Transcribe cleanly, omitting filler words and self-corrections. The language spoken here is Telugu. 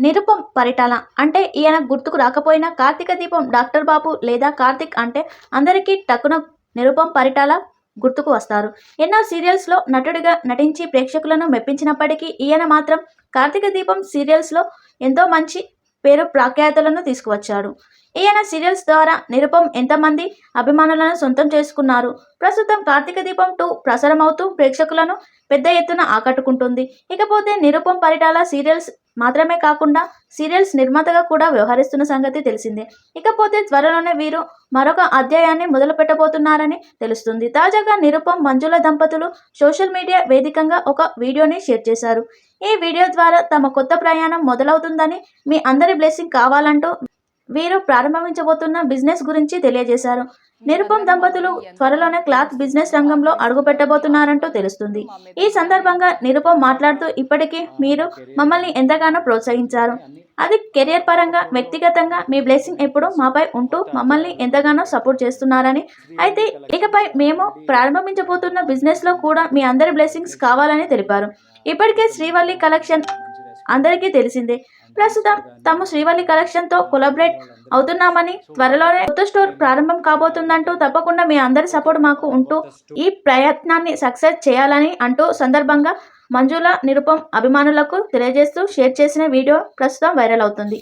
నిరుపం పరిటాల అంటే ఈయన గుర్తుకు రాకపోయినా కార్తీక దీపం డాక్టర్ బాబు లేదా కార్తీక్ అంటే అందరికీ టక్కున నిరుపం పరిటాల గుర్తుకు వస్తారు. ఎన్నో సీరియల్స్లో నటుడిగా నటించి ప్రేక్షకులను మెప్పించినప్పటికీ ఈయన మాత్రం కార్తీక దీపం సీరియల్స్లో ఎంతో మంచి పేరు ప్రఖ్యాతులను తీసుకువచ్చాడు. ఈయన సీరియల్స్ ద్వారా నిరుపం ఎంతమంది అభిమానులను సొంతం చేసుకున్నారు. ప్రస్తుతం కార్తీక దీపం 2 ప్రసారమవుతూ ప్రేక్షకులను పెద్ద ఎత్తున ఆకట్టుకుంటుంది. ఇకపోతే నిరుపం పరిటాల సీరియల్స్ మాత్రమే కాకుండా సీరియల్స్ నిర్మాతగా కూడా వ్యవహరిస్తున్న సంగతి తెలిసిందే. ఇకపోతే త్వరలోనే వీరు మరొక అధ్యాయాన్ని మొదలు పెట్టబోతున్నారని తెలుస్తుంది. తాజాగా నిరుపం మంజుల దంపతులు సోషల్ మీడియా వేదికగా ఒక వీడియోని షేర్ చేశారు. ఈ వీడియో ద్వారా తమ కొత్త ప్రయాణం మొదలవుతుందని, మీ అందరి బ్లెస్సింగ్ కావాలంటూ వీరు ప్రారంభించబోతున్న బిజినెస్ గురించి తెలియజేశారు. నిరుపం దంపతులు త్వరలోనే క్లాత్ బిజినెస్ రంగంలో అడుగుపెట్టబోతున్నారంటూ తెలుస్తుంది. ఈ సందర్భంగా నిరుపం మాట్లాడుతూ, ఇప్పటికీ మీరు మమ్మల్ని ఎంతగానో ప్రోత్సహించారు. అది కెరియర్ పరంగా, వ్యక్తిగతంగా మీ బ్లెస్సింగ్ ఎప్పుడు మాపై ఉంటూ మమ్మల్ని ఎంతగానో సపోర్ట్ చేస్తున్నారని, అయితే ఇకపై మేము ప్రారంభించబోతున్న బిజినెస్లో కూడా మీ అందరి బ్లెస్సింగ్స్ కావాలని తెలిపారు. ఇప్పటికే శ్రీవల్లి కలెక్షన్ అందరికీ తెలిసిందే. ప్రస్తుతం తాము శ్రీవల్లి కలెక్షన్తో కొలాబరేట్ అవుతున్నామని, త్వరలోనే కొత్త స్టోర్ ప్రారంభం కాబోతుందంటూ, తప్పకుండా మీ అందరి సపోర్ట్ మాకు ఉంటూ ఈ ప్రయత్నాన్ని సక్సెస్ చేయాలని అంటూ సందర్భంగా మంజుల నిరుపం అభిమానులకు తెలియజేస్తూ షేర్ చేసిన వీడియో ప్రస్తుతం వైరల్ అవుతుంది.